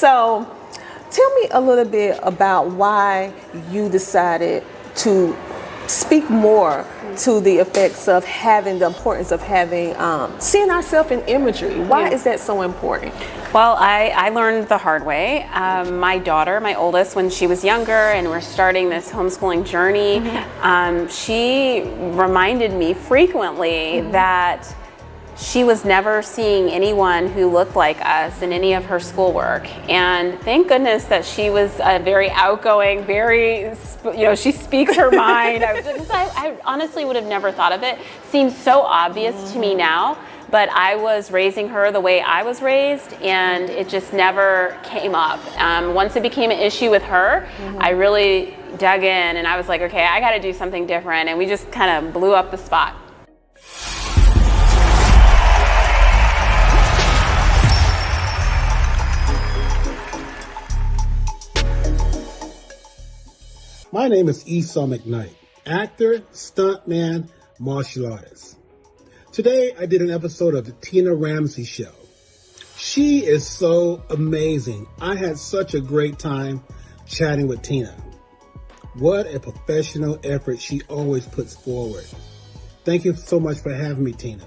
So tell me a little bit about why you decided to speak more to the effects of having the importance of having seeing ourselves in imagery. Why is that so important? Well, I learned the hard way. My daughter, my oldest, when she was younger and we're starting this homeschooling journey, she reminded me frequently that she was never seeing anyone who looked like us in any of her schoolwork. And thank goodness that she was a very outgoing, she speaks her mind. I honestly would have never thought of it. Seems so obvious to me now, but I was raising her the way I was raised, and it just never came up. Once it became an issue with her, I really dug in and I was like, okay, I gotta do something different. And we just kind of blew up the spot. My name is Esau McKnight, actor, stuntman, martial artist. Today, I did an episode of the Tina Ramsey Show. She is so amazing. I had such a great time chatting with Tina. What a professional effort she always puts forward. Thank you so much for having me, Tina.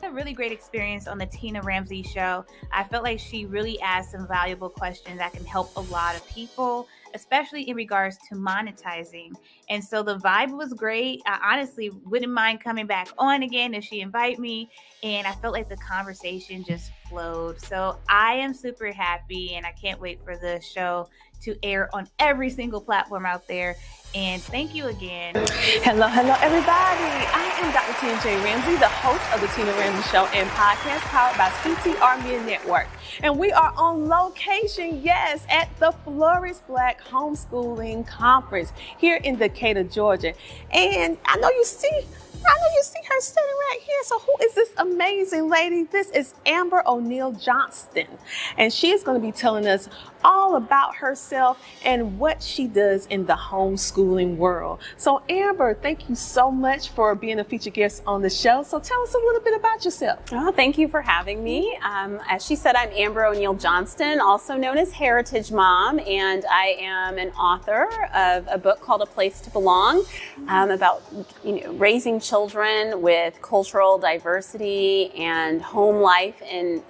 A really great experience on the Tina Ramsey Show. I felt like she really asked some valuable questions that can help a lot of people, especially in regards to monetizing. And so the vibe was great. I honestly wouldn't mind coming back on again if she invite me. And I felt like the conversation just flowed. So I am super happy and I can't wait for the show to air on every single platform out there. And thank you again. Hello, everybody. I am Dr. Tina J. Ramsey, the host of the Tina Ramsey Show and podcast powered by CTR Media Network. And we are on location, yes, at the Flourish Black Homeschooling Conference here in Decatur, Georgia. And I know you see her sitting right here. So who is this amazing lady? This is Amber O'Neal Johnston. And she is going to be telling us all about herself and what she does in the homeschooling world. So Amber, thank you so much for being a featured guest on the show. So tell us a little bit about yourself. Oh, thank you for having me. As she said, I'm Amber O'Neal Johnston, also known as Heritage Mom, and I am an author of a book called A Place to Belong, about raising children with cultural diversity and home life in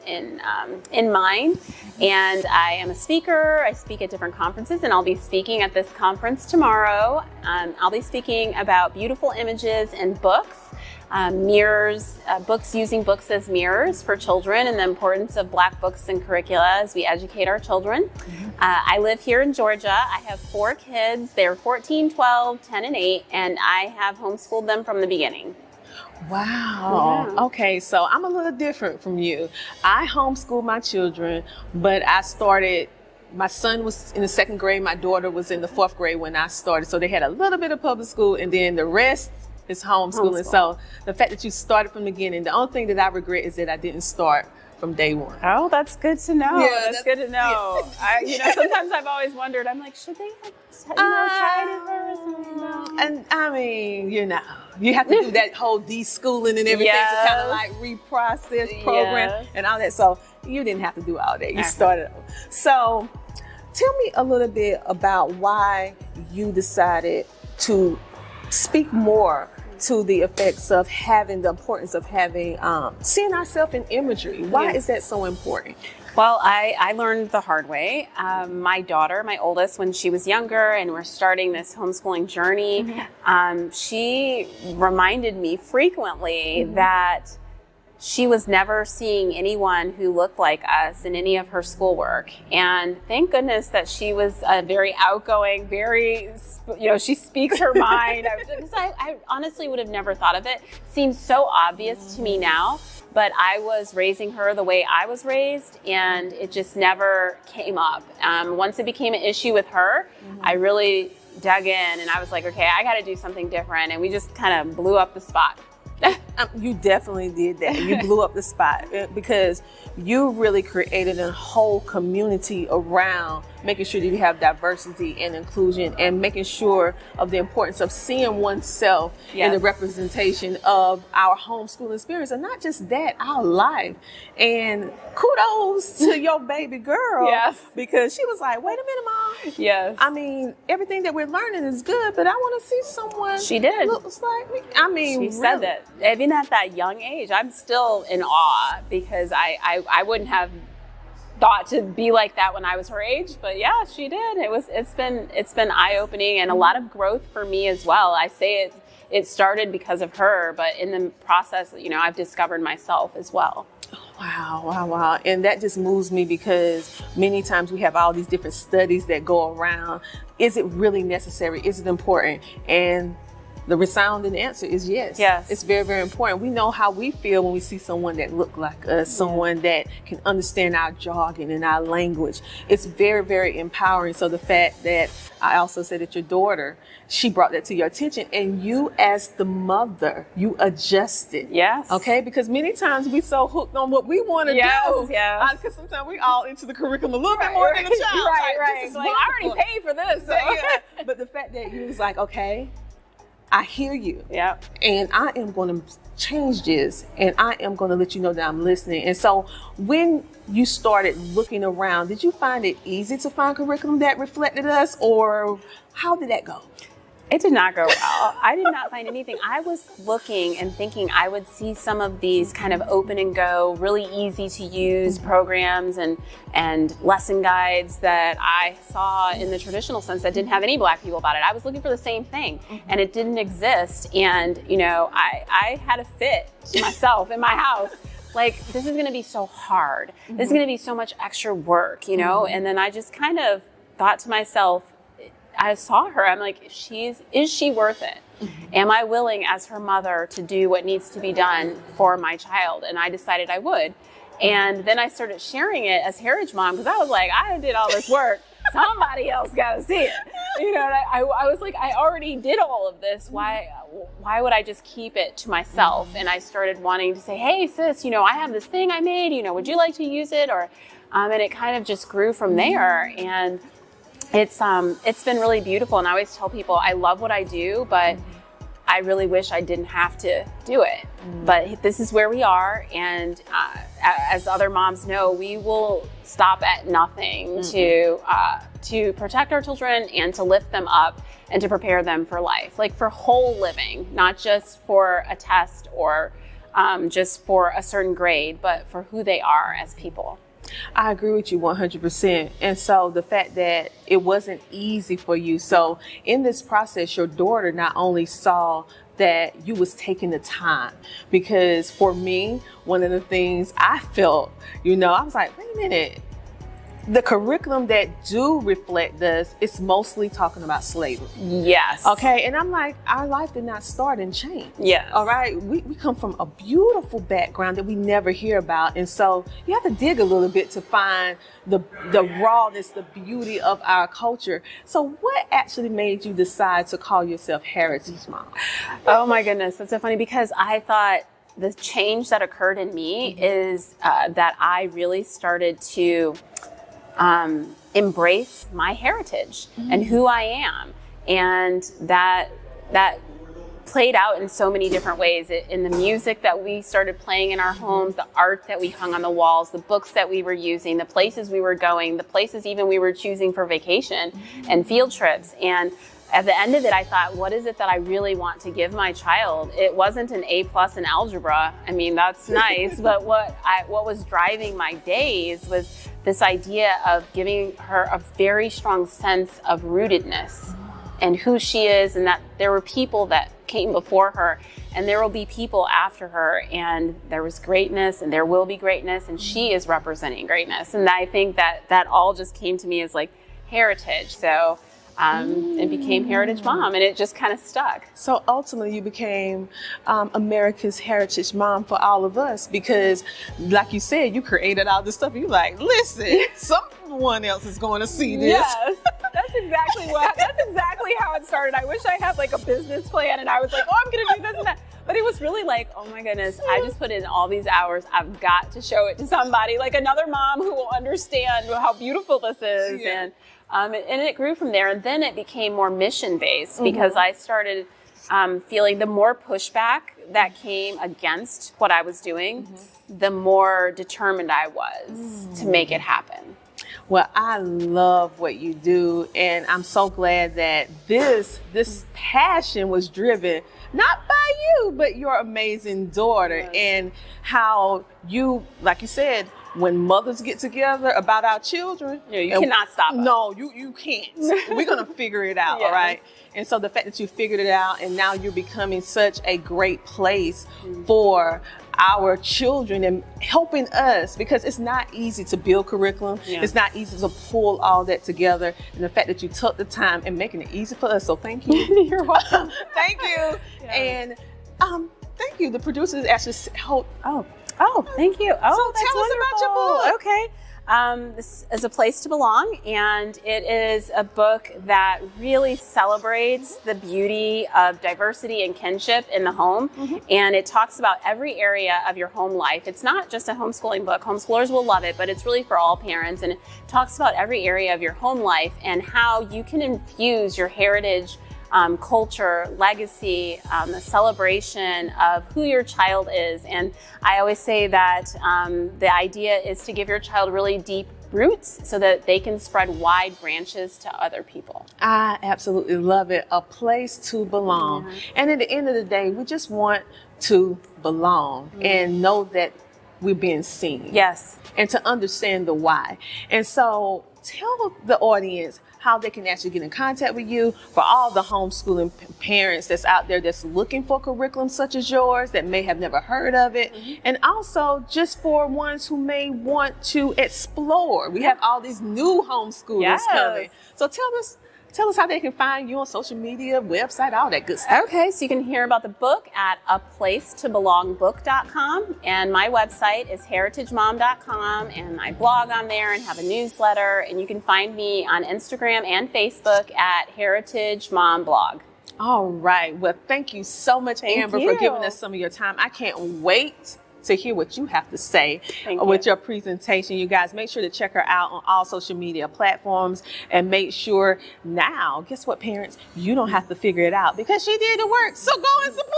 mind. And I am a speaker. I speak at different conferences, and I'll be speaking at this conference tomorrow. I'll be speaking about beautiful images and books, mirrors, books, using books as mirrors for children, and the importance of Black books and curricula as we educate our children. I live here in Georgia. I have 4 kids. They're 14, 12, 10, and 8, and I have homeschooled them from the beginning. Wow. Yeah. Okay, so I'm a little different from you. I homeschool my children, but my son was in the 2nd grade, my daughter was in the 4th grade when I started. So they had a little bit of public school, and then the rest is homeschooling. So the fact that you started from the beginning, the only thing that I regret is that I didn't start from day one. Oh, that's good to know. Yeah, that's good to know. Yeah. Sometimes I've always wondered, I'm like, should they have tried it first? No. And I mean, you have to do that whole deschooling and everything to kind of like reprocess program and all that. So you didn't have to do all that. You started. So tell me a little bit about why you decided to speak more to the effects of having the importance of having seeing ourselves in imagery. Why is that so important? Well, I learned the hard way. My daughter, my oldest, when she was younger and we're starting this homeschooling journey, she reminded me frequently that she was never seeing anyone who looked like us in any of her schoolwork. And thank goodness that she was a very outgoing, she speaks her mind. I honestly would have never thought of it. Seems so obvious to me now, but I was raising her the way I was raised, and it just never came up. Once it became an issue with her, I really dug in and I was like, okay, I got to do something different. And we just kind of blew up the spot. You definitely did that. You blew up the spot because you really created a whole community around making sure that you have diversity and inclusion and making sure of the importance of seeing oneself in the representation of our homeschool experience. And not just that, our life. And kudos to your baby girl. Yes. Because she was like, wait a minute, Mom. Yes. I mean, everything that we're learning is good, but I want to see someone. She did. Looks like me. I mean, she said that. Even at that young age, I'm still in awe because I wouldn't have thought to be like that when I was her age, but yeah, she did. It's been eye-opening and a lot of growth for me as well. I say it started because of her, but in the process, I've discovered myself as well. Wow. And that just moves me because many times we have all these different studies that go around. Is it really necessary? Is it important? And the resounding answer is yes. Yes. It's very, very important. We know how we feel when we see someone that look like us, someone that can understand our jargon and our language. It's very, very empowering. So the fact that I also said that your daughter, she brought that to your attention, and you as the mother, you adjusted. Yes. Okay? Because many times we so hooked on what we want to do. Yes. Because sometimes we all into the curriculum a little bit more than the child. Right. This is like, I already paid for this. So. Yeah. But the fact that you was like, okay, I hear you. Yeah. And I am going to change this, and I am going to let you know that I'm listening. And so when you started looking around, did you find it easy to find curriculum that reflected us, or how did that go? It did not go well. I did not find anything. I was looking and thinking I would see some of these kind of open and go, really easy to use programs and lesson guides that I saw in the traditional sense that didn't have any Black people about it. I was looking for the same thing, and it didn't exist. And, I had a fit to myself in my house. Like, this is going to be so hard. This is going to be so much extra work, And then I just kind of thought to myself, I saw her, I'm like, is she worth it? Am I willing as her mother to do what needs to be done for my child? And I decided I would. And then I started sharing it as Heritage Mom because I was like, I did all this work. Somebody else got to see it. And I was like, I already did all of this. Why would I just keep it to myself? And I started wanting to say, hey, sis, I have this thing I made, would you like to use it? Or, and it kind of just grew from there. And it's been really beautiful. And I always tell people I love what I do, but I really wish I didn't have to do it. But this is where we are. And as other moms know, we will stop at nothing to protect our children and to lift them up and to prepare them for life, like for whole living, not just for a test or just for a certain grade, but for who they are as people. I agree with you 100%. And so the fact that it wasn't easy for you. So in this process, your daughter not only saw that you was taking the time, because for me, one of the things I felt, I was like, wait a minute. The curriculum that do reflect us is mostly talking about slavery. Yes. Okay. And I'm like, our life did not start in chains. Yes. All right. We come from a beautiful background that we never hear about. And so you have to dig a little bit to find the rawness, the beauty of our culture. So what actually made you decide to call yourself Heritage Mom? Oh my goodness. That's so funny because I thought the change that occurred in me is that I really started to embrace my heritage and who I am. And that played out in so many different ways. In the music that we started playing in our homes, the art that we hung on the walls, the books that we were using, the places we were going, the places even we were choosing for vacation and field trips. And at the end of it, I thought, what is it that I really want to give my child? It wasn't an A+ in algebra. I mean, that's nice. But what was driving my days was this idea of giving her a very strong sense of rootedness and who she is, and that there were people that came before her and there will be people after her, and there was greatness and there will be greatness, and she is representing greatness. And I think that all just came to me as like heritage. So it became Heritage Mom, and it just kind of stuck. So ultimately you became America's Heritage Mom for all of us, because like you said, you created all this stuff. You like, listen, someone else is going to see this. Yes, that's exactly how it started. I wish I had like a business plan and I was like, oh, I'm going to do this and that. But it was really like, oh my goodness, I just put in all these hours. I've got to show it to somebody, like another mom who will understand how beautiful this is. Yeah. And it grew from there. And then it became more mission-based because I started feeling the more pushback that came against what I was doing, the more determined I was to make it happen. Well, I love what you do, and I'm so glad that this passion was driven not by you, but your amazing daughter, Yes. and how you, like you said, when mothers get together about our children, You cannot stop us. No, you can't. We're gonna figure it out, Yes. all right? And so the fact that you figured it out, and now you're becoming such a great place for our children and helping us, because it's not easy to build curriculum. Yeah. It's not easy to pull all that together. And the fact that you took the time and making it easy for us. So thank you. You're welcome. Thank you. Yes. And thank you. The producers actually helped. Oh, thank you. Oh, So that's tell us about your wonderful. book. Okay. This is A Place to Belong, and it is a book that really celebrates the beauty of diversity and kinship in the home. And it talks about every area of your home life. It's not just a homeschooling book. Homeschoolers will love it, but it's really for all parents. And it talks about every area of your home life and how you can infuse your heritage, culture, legacy, the celebration of who your child is. And I always say that the idea is to give your child really deep roots so that they can spread wide branches to other people. I absolutely love it. A place to belong. And at the end of the day, we just want to belong and know that we're being seen. Yes. And to understand the why. And so tell the audience how they can actually get in contact with you, for all the homeschooling parents that's out there that's looking for curriculum such as yours that may have never heard of it. And also just for ones who may want to explore. We have all these new homeschoolers Yes. coming. So tell us how they can find you on social media, website, all that good stuff. Okay, so you can hear about the book at aplacetobelongbook.com, and my website is heritagemom.com, and I blog on there and have a newsletter, and you can find me on Instagram and Facebook at Heritage Mom Blog. All right. Well, thank you so much, Amber, for giving us some of your time. I can't wait to hear what you have to say with your presentation. You guys, make sure to check her out on all social media platforms, and make sure now, guess what, parents? You don't have to figure it out because she did the work. So go and support.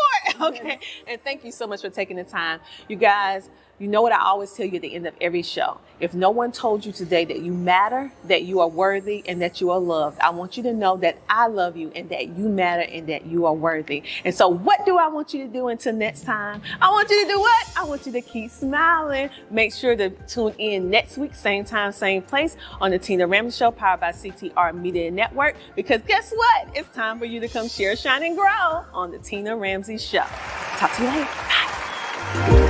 Okay. And thank you so much for taking the time. You guys, you know what I always tell you at the end of every show. If no one told you today that you matter, that you are worthy, and that you are loved, I want you to know that I love you and that you matter and that you are worthy. And so what do I want you to do until next time? I want you to do what? I want you to keep smiling. Make sure to tune in next week, same time, same place, on the Tina Ramsey Show, powered by CTR Media Network. Because guess what? It's time for you to come share, shine, and grow on the Tina Ramsey Show. Talk to you later. Bye.